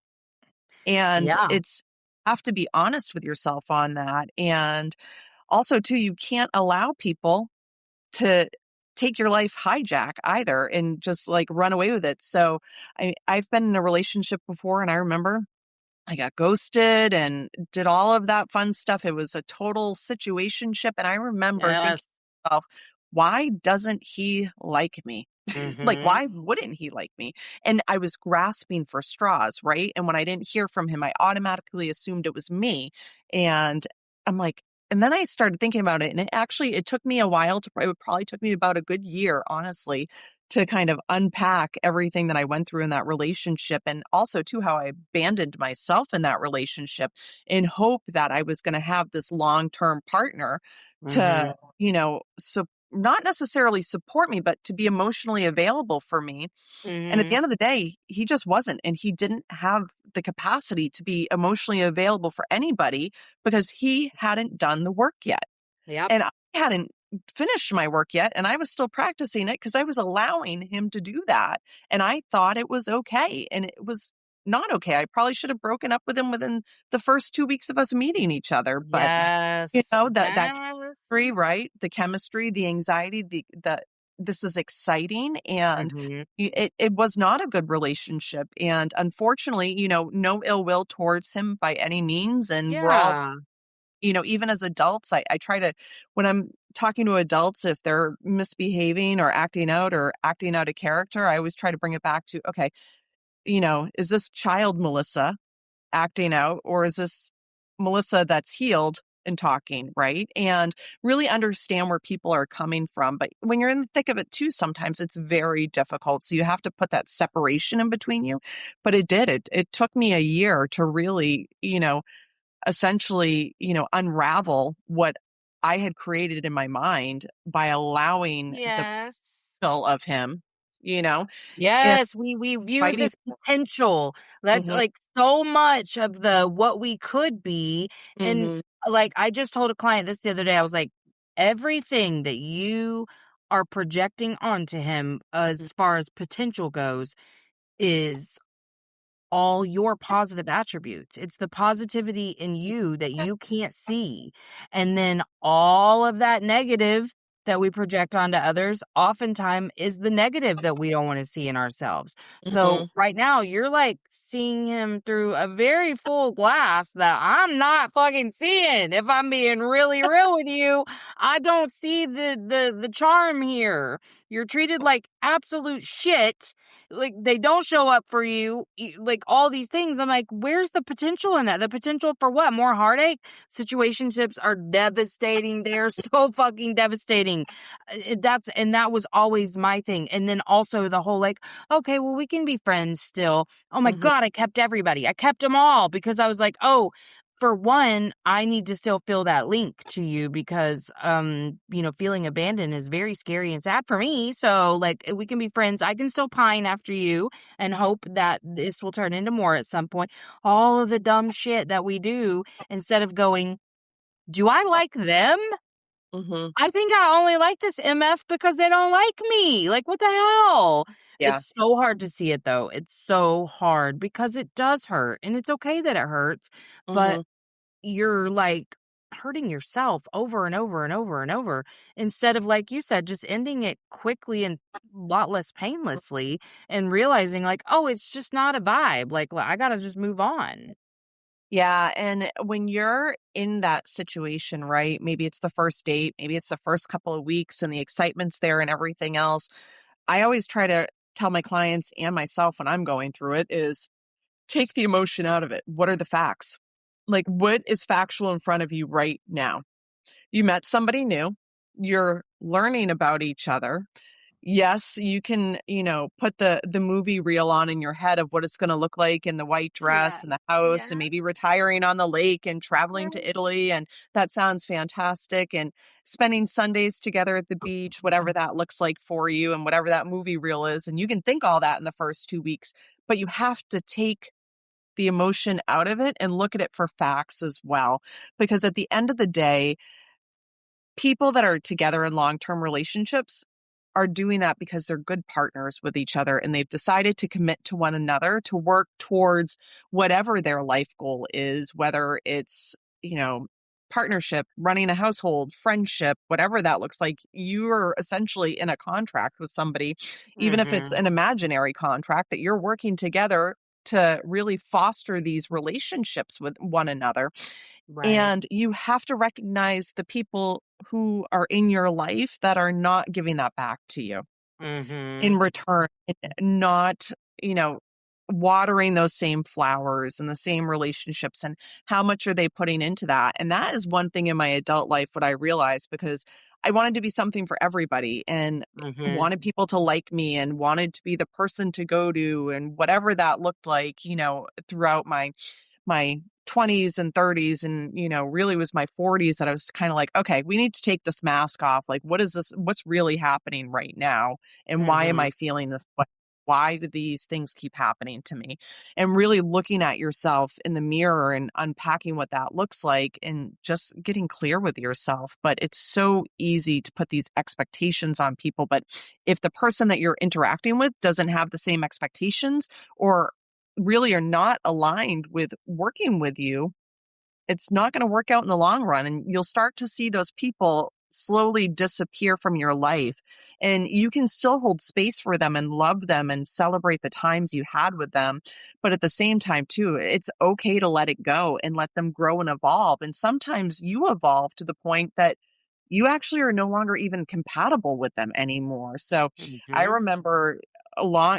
and Yeah. it's have to be honest with yourself on that. And also too, you can't allow people to take your life hijack either and just like run away with it. So I've been in a relationship before, and I remember I got ghosted and did all of that fun stuff. It was a total situationship. And I remember thinking Yes. to myself, why doesn't he like me? Like, Mm-hmm. why wouldn't he like me? And I was grasping for straws, right? And when I didn't hear from him, I automatically assumed it was me. And I'm like, and then I started thinking about it. And it took me a while it probably took me about a good year, honestly, to kind of unpack everything that I went through in that relationship. And also, too, how I abandoned myself in that relationship in hope that I was going to have this long term partner Mm-hmm. to, not necessarily support me, but to be emotionally available for me. And at the Mm-hmm. end of the day, he just wasn't. And he didn't have the capacity to be emotionally available for anybody because he hadn't done the work yet. Yep. And I hadn't finished my work yet. And I was still practicing it because I was allowing him to do that. And I thought it was okay. And it was not okay. I probably should have broken up with him within the first 2 weeks of us meeting each other. But Yes. that Yes. chemistry, right? The chemistry, the anxiety, the this is exciting, and Mhm. it was not a good relationship. And unfortunately, no ill will towards him by any means. And we're all, Yeah. even as adults, I try to, when I'm talking to adults, if they're misbehaving or acting out of character, I always try to bring it back to, okay, is this child Melissa acting out, or is this Melissa that's healed and talking, right? And really understand where people are coming from. But when you're in the thick of it too, sometimes it's very difficult. So you have to put that separation in between you. But it did. It took me a year to really, essentially, unravel what I had created in my mind by allowing the Yes. potential of him, you know, and Yes, we view fighting. this potential. That's Mhm. like so much of the what we could be. And Mhm. like I just told a client this the other day. I was like, everything that you are projecting onto him as far as potential goes is all your positive attributes. It's the positivity in you that you can't see. And then all of that negative that we project onto others oftentimes is the negative that we don't want to see in ourselves. So right now you're like seeing him through a very full glass that I'm not fucking seeing. If I'm being really real with you, I don't see the charm here. You're treated like absolute shit. Like they don't show up for you, like all these things. I'm like, where's the potential in that? The potential for what? More heartache? Situationships are devastating. They're so fucking devastating. That was always my thing. And then also the whole like, okay, well, we can be friends still. Oh my God, I kept everybody. I kept them all because I was like, oh, for one, I need to still feel that link to you because, feeling abandoned is very scary and sad for me. So, like, we can be friends. I can still pine after you and hope that this will turn into more at some point. All of the dumb shit that we do instead of going, do I like them? I think I only like this MF because they don't like me. Like, what the hell? Yeah. It's so hard to see it, though. It's so hard because it does hurt. And it's okay that it hurts. But you're like hurting yourself over and over and over and over instead of, like you said, just ending it quickly and a lot less painlessly and realizing, like, oh, it's just not a vibe. Like, I got to just move on. Yeah. And when you're in that situation, right? Maybe it's the first date, maybe it's the first couple of weeks and the excitement's there and everything else. I always try to tell my clients and myself when I'm going through it is take the emotion out of it. What are the facts? Like, what is factual in front of you right now? You met somebody new. You're learning about each other. Yes, you can, put the movie reel on in your head of what it's going to look like in the white dress and the house and maybe retiring on the lake and traveling to Italy. And that sounds fantastic. And spending Sundays together at the beach, whatever that looks like for you and whatever that movie reel is. And you can think all that in the first 2 weeks, but you have to take the emotion out of it and look at it for facts as well. Because at the end of the day, people that are together in long-term relationships are doing that because they're good partners with each other and they've decided to commit to one another to work towards whatever their life goal is, whether it's, partnership, running a household, friendship, whatever that looks like. You are essentially in a contract with somebody, even if it's an imaginary contract that you're working together to really foster these relationships with one another. Right. And you have to recognize the people who are in your life that are not giving that back to you in return, not, watering those same flowers and the same relationships, and how much are they putting into that? And that is one thing in my adult life, what I realized, because I wanted to be something for everybody and wanted people to like me and wanted to be the person to go to and whatever that looked like, throughout my 20s and 30s and, really was my 40s that I was kind of like, okay, we need to take this mask off. Like, what is this? What's really happening right now? And why am I feeling this way? Why do these things keep happening to me? And really looking at yourself in the mirror and unpacking what that looks like and just getting clear with yourself. But it's so easy to put these expectations on people. But if the person that you're interacting with doesn't have the same expectations or really are not aligned with working with you, it's not going to work out in the long run. And you'll start to see those people slowly disappear from your life. And you can still hold space for them and love them and celebrate the times you had with them. But at the same time, too, it's okay to let it go and let them grow and evolve. And sometimes you evolve to the point that you actually are no longer even compatible with them anymore. So I remember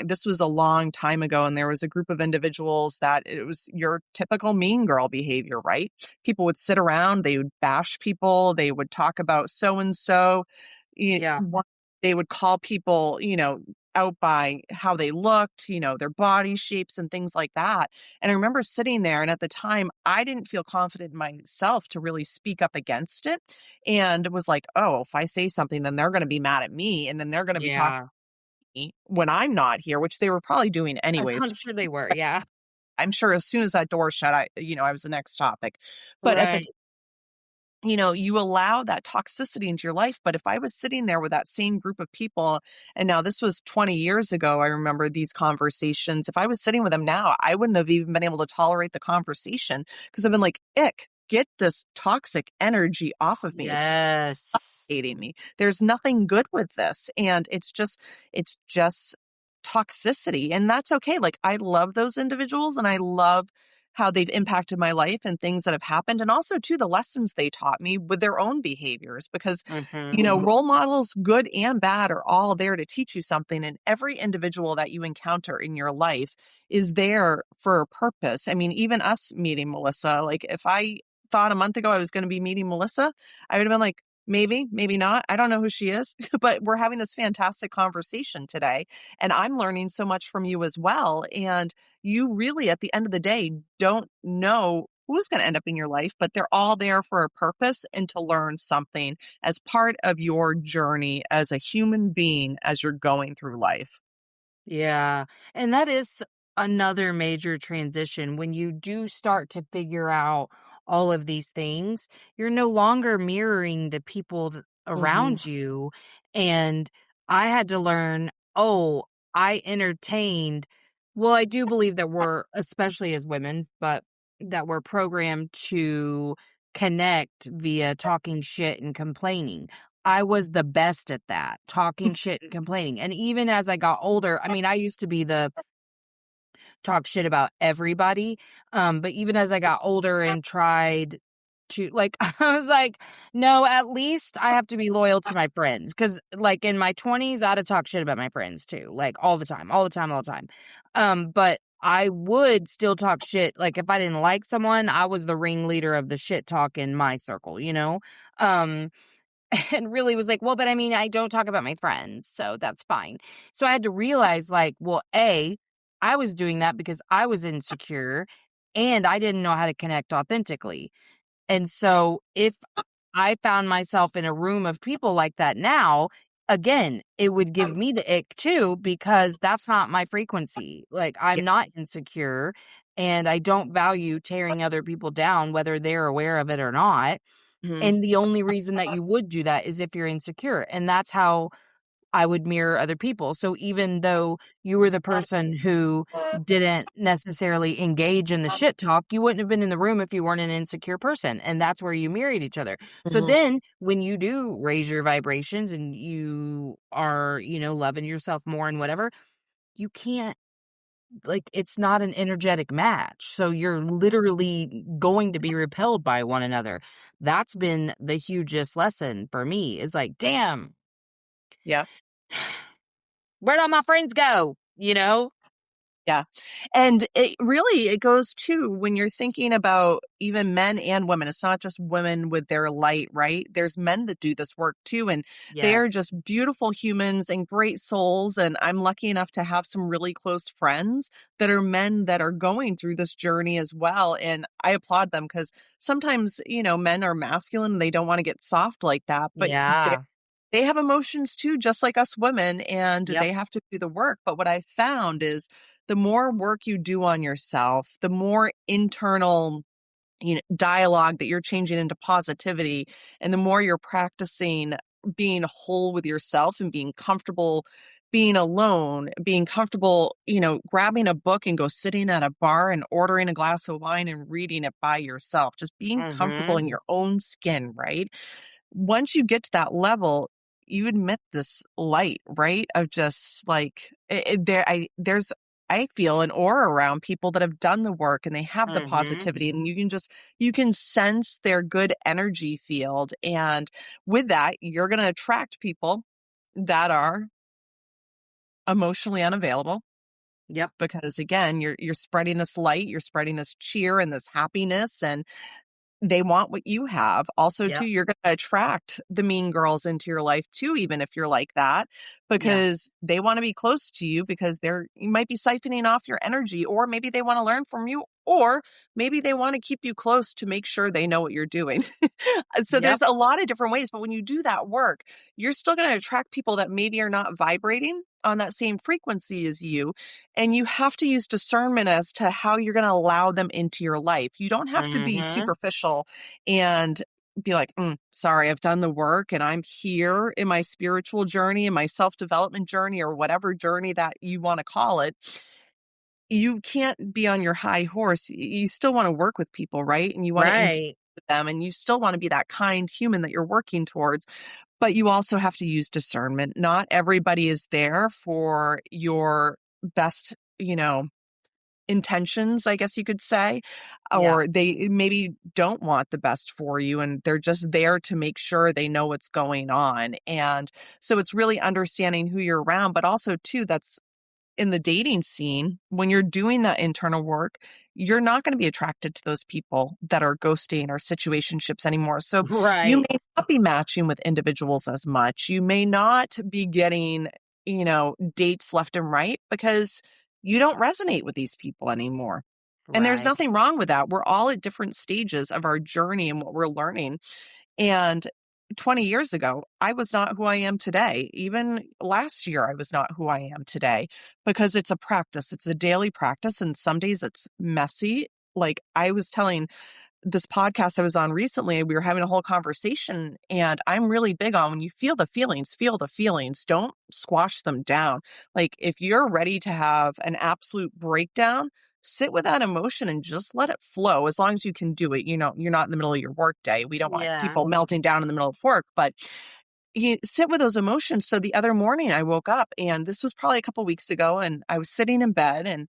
this was a long time ago, and there was a group of individuals that it was your typical mean girl behavior, right? People would sit around, they would bash people, they would talk about so-and-so. They would call people, out by how they looked, their body shapes and things like that. And I remember sitting there, and at the time, I didn't feel confident in myself to really speak up against it. And it was like, oh, if I say something, then they're going to be mad at me, and then they're going to be talking when I'm not here, which they were probably doing anyways. I'm sure they were. Yeah. I'm sure as soon as that door shut, I was the next topic. But at the you allow that toxicity into your life. But if I was sitting there with that same group of people, and now this was 20 years ago, I remember these conversations. If I was sitting with them now, I wouldn't have even been able to tolerate the conversation because I've been like, ick, get this toxic energy off of me. Yes. irritating me. There's nothing good with this. And it's just toxicity. And that's okay. Like, I love those individuals and I love how they've impacted my life and things that have happened. And also too, the lessons they taught me with their own behaviors, because, role models, good and bad, are all there to teach you something. And every individual that you encounter in your life is there for a purpose. I mean, even us meeting Melissa, like if I thought a month ago I was going to be meeting Melissa, I would have been like, maybe, maybe not. I don't know who she is, but we're having this fantastic conversation today. And I'm learning so much from you as well. And you really, at the end of the day, don't know who's going to end up in your life, but they're all there for a purpose and to learn something as part of your journey as a human being as you're going through life. Yeah. And that is another major transition. When you do start to figure out all of these things, you're no longer mirroring the people around you. And I had to learn, oh, I entertained. Well, I do believe that we're, especially as women, but that we're programmed to connect via talking shit and complaining. I was the best at that, talking shit and complaining. And even as I got older, I mean, I used to be the talk shit about everybody. But even as I got older and tried to, like, I was like, no, at least I have to be loyal to my friends. Cause like in my 20s, I'd have talked shit about my friends too, like all the time, all the time, all the time. But I would still talk shit. Like if I didn't like someone, I was the ringleader of the shit talk in my circle, you know? And really was like, well, but I mean, I don't talk about my friends, so that's fine. So I had to realize, like, well, I was doing that because I was insecure and I didn't know how to connect authentically. And so if I found myself in a room of people like that now, again, it would give me the ick too, because that's not my frequency. Like, I'm not insecure and I don't value tearing other people down, whether they're aware of it or not. And the only reason that you would do that is if you're insecure. And that's how I would mirror other people. So even though you were the person who didn't necessarily engage in the shit talk, you wouldn't have been in the room if you weren't an insecure person. And that's where you mirrored each other. So then when you do raise your vibrations and you are, loving yourself more and whatever, you can't, like, it's not an energetic match. So you're literally going to be repelled by one another. That's been the hugest lesson for me, is like, damn, Yeah. where'd all my friends go? Yeah. And it goes too when you're thinking about even men and women. It's not just women with their light, right? There's men that do this work too. And they are Yes. just beautiful humans and great souls. And I'm lucky enough to have some really close friends that are men that are going through this journey as well. And I applaud them because sometimes, men are masculine and they don't want to get soft like that. But Yeah. they have emotions too, just like us women, and Yep. they have to do the work. But what I found is the more work you do on yourself, the more internal dialogue that you're changing into positivity, and the more you're practicing being whole with yourself and being comfortable being alone, being comfortable, grabbing a book and go sitting at a bar and ordering a glass of wine and reading it by yourself, just being comfortable in your own skin, right? Once you get to that level, you admit this light, right? Of just like there's I feel an aura around people that have done the work and they have the positivity, and you can sense their good energy field. And with that, you're going to attract people that are emotionally unavailable, Yep. because again, you're spreading this light, you're spreading this cheer and this happiness, and they want what you have. Also, too, Yep. you're going to attract the mean girls into your life too, even if you're like that, Yeah. because they want to be close to you, because you might be siphoning off your energy, or maybe they want to learn from you, or maybe they want to keep you close to make sure they know what you're doing. So Yep. there's a lot of different ways, but when you do that work, you're still going to attract people that maybe are not vibrating on that same frequency as you. And you have to use discernment as to how you're going to allow them into your life. You don't have to be superficial and be like, sorry, I've done the work and I'm here in my spiritual journey, in my self-development journey, or whatever journey that you want to call it. You can't be on your high horse. You still want to work with people, right? And you want to engage Right. with them, and you still want to be that kind human that you're working towards. But you also have to use discernment. Not everybody is there for your best, intentions, I guess you could say, Yeah. or they maybe don't want the best for you and they're just there to make sure they know what's going on. And so it's really understanding who you're around, but also too, that's in the dating scene, when you're doing that internal work, you're not going to be attracted to those people that are ghosting or situationships anymore. So you Right. may not be matching with individuals as much. You may not be getting, dates left and right because you don't resonate with these people anymore. And there's Right. nothing wrong with that. We're all at different stages of our journey and what we're learning. And 20 years ago, I was not who I am today. Even last year, I was not who I am today because it's a practice. It's a daily practice. And some days it's messy. Like I was telling this podcast I was on recently, we were having a whole conversation, and I'm really big on when you feel the feelings, don't squash them down. Like if you're ready to have an absolute breakdown, sit with that emotion and just let it flow as long as you can do it. You're not in the middle of your work day. We don't want Yeah. people melting down in the middle of work, but you sit with those emotions. So the other morning I woke up, and this was probably a couple weeks ago, and I was sitting in bed and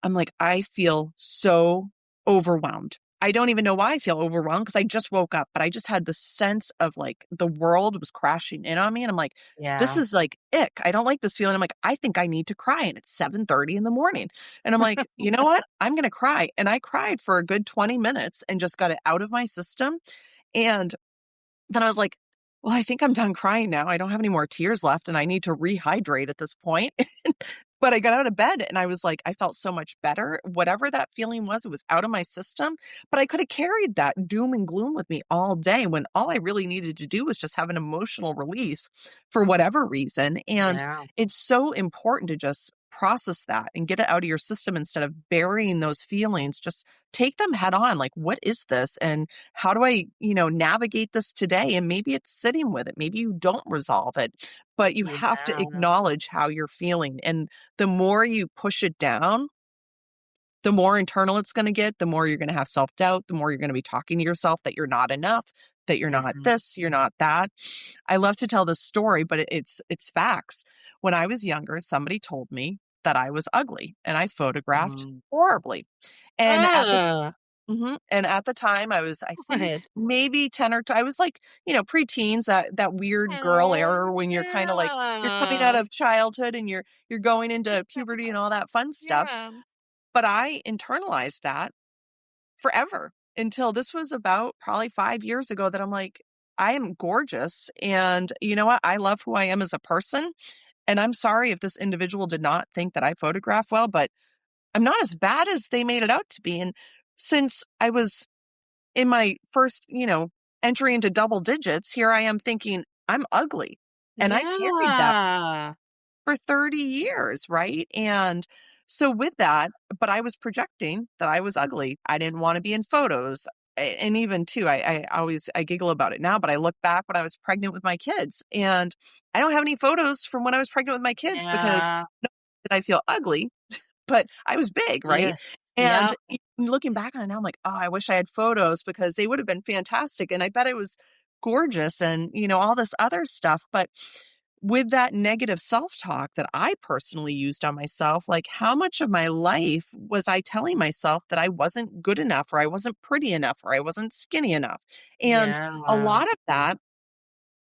I'm like, I feel so overwhelmed. I don't even know why I feel overwhelmed because I just woke up, but I just had the sense of like the world was crashing in on me. And I'm like, this Yeah. is like ick. I don't like this feeling. I'm like, I think I need to cry. And it's 7:30 in the morning. And I'm like, you know what? I'm going to cry. And I cried for a good 20 minutes and just got it out of my system. And then I was like, well, I think I'm done crying now. I don't have any more tears left and I need to rehydrate at this point. But I got out of bed and I was like, I felt so much better. Whatever that feeling was, it was out of my system. But I could have carried that doom and gloom with me all day when all I really needed to do was just have an emotional release for whatever reason. And Yeah. it's so important to just process that and get it out of your system instead of burying those feelings. Just take them head on. Like, what is this? And how do I, navigate this today? And maybe it's sitting with it. Maybe you don't resolve it, but you have to Yeah. acknowledge how you're feeling. And the more you push it down, the more internal it's going to get, the more you're going to have self-doubt, the more you're going to be talking to yourself that you're not enough, that you're not Mhm. this, you're not that. I love to tell this story, but it's facts. When I was younger, somebody told me that I was ugly and I photographed Mhm. horribly. And at the Ugh. and at the time I was, I think What? maybe 10 or I was like, preteens, that weird girl Oh, era when you're kind of like you're coming out yeah. of childhood and you're going into puberty and all that fun stuff. Yeah. But I internalized that forever until this was about probably 5 years ago that I'm like, I am gorgeous. And you know what? I love who I am as a person. And I'm sorry if this individual did not think that I photograph well, but I'm not as bad as they made it out to be. And since I was in my first, entry into double digits, here I am thinking I'm ugly. And I carried that Yeah. for 30 years, right? And so with that, but I was projecting that I was ugly. I didn't want to be in photos. And even too, I giggle about it now, but I look back when I was pregnant with my kids and I don't have any photos from when I was pregnant with my kids because Yeah. not did I feel ugly, but I was big, right? Yes. And Yep. looking back on it now, I'm like, oh, I wish I had photos because they would have been fantastic. And I bet I was gorgeous and, all this other stuff. But with that negative self-talk that I personally used on myself, like how much of my life was I telling myself that I wasn't good enough or I wasn't pretty enough or I wasn't skinny enough? And a Yeah. lot of that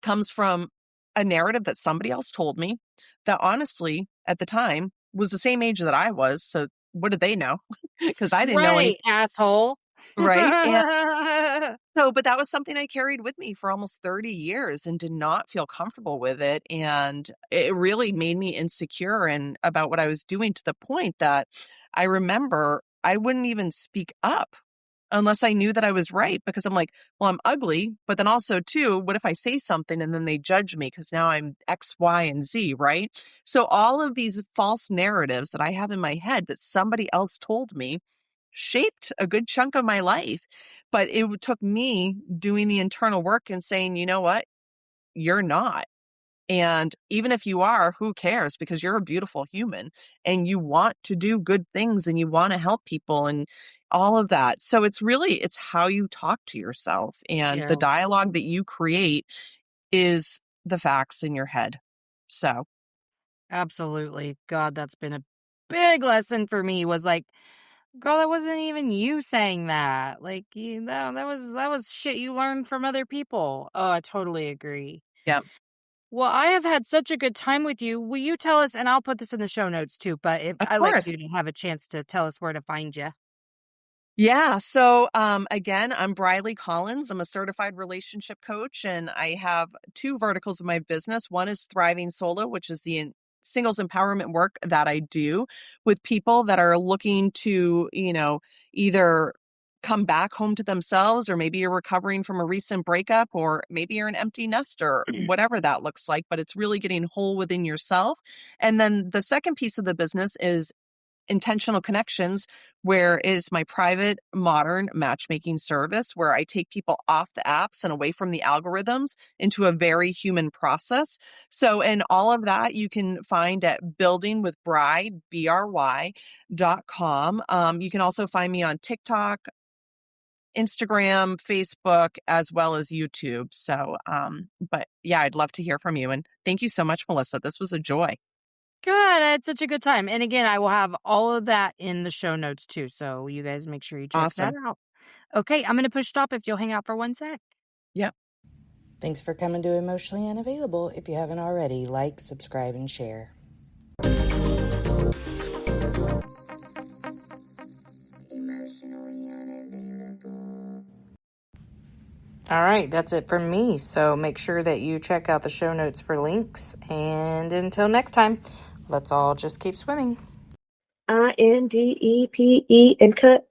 comes from a narrative that somebody else told me that honestly at the time was the same age that I was. So what did they know? Because I didn't know Right, anything, asshole. right? And so, but that was something I carried with me for almost 30 years and did not feel comfortable with it. And it really made me insecure and about what I was doing to the point that I remember I wouldn't even speak up unless I knew that I was right because I'm like, well, I'm ugly, but then also too, what if I say something and then they judge me because now I'm X, Y, and Z, right? So all of these false narratives that I have in my head that somebody else told me shaped a good chunk of my life. But it took me doing the internal work and saying, you know what? You're not. And even if you are, who cares? Because you're a beautiful human and you want to do good things and you want to help people and all of that. So it's how you talk to yourself and Yeah. the dialogue that you create is the facts in your head. So Absolutely. God, that's been a big lesson for me, was like, girl, that wasn't even you saying that. Like, you know, that was shit you learned from other people. Oh, I totally agree. yeah. Well, I have had such a good time with you. Will you tell us, and I'll put this in the show notes too, but Of I like course. you to have a chance to tell us where to find you. Yeah. So, again, I'm Brylye Collins. I'm a certified relationship coach, and I have two verticals of my business. One is Thriving Solo, which is the singles empowerment work that I do with people that are looking to, either come back home to themselves, or maybe you're recovering from a recent breakup, or maybe you're an empty nester, whatever that looks like, but it's really getting whole within yourself. And then the second piece of the business is Intentional Connections, where is my private modern matchmaking service where I take people off the apps and away from the algorithms into a very human process. So, and all of that you can find at buildingwithBrye, BRY.com. You can also find me on TikTok, Instagram, Facebook, as well as YouTube. So, but yeah, I'd love to hear from you. And thank you so much, Melissa. This was a joy. Good. I had such a good time. And again, I will have all of that in the show notes too. So you guys make sure you check that Awesome. out. Okay, I'm going to push stop if you'll hang out for 1 sec. Yep. Thanks for coming to Emotionally Unavailable. If you haven't already, like, subscribe, and share. Emotionally Unavailable. All right, that's it from me. So make sure that you check out the show notes for links. And until next time, let's all just keep swimming. INDEPE and cut.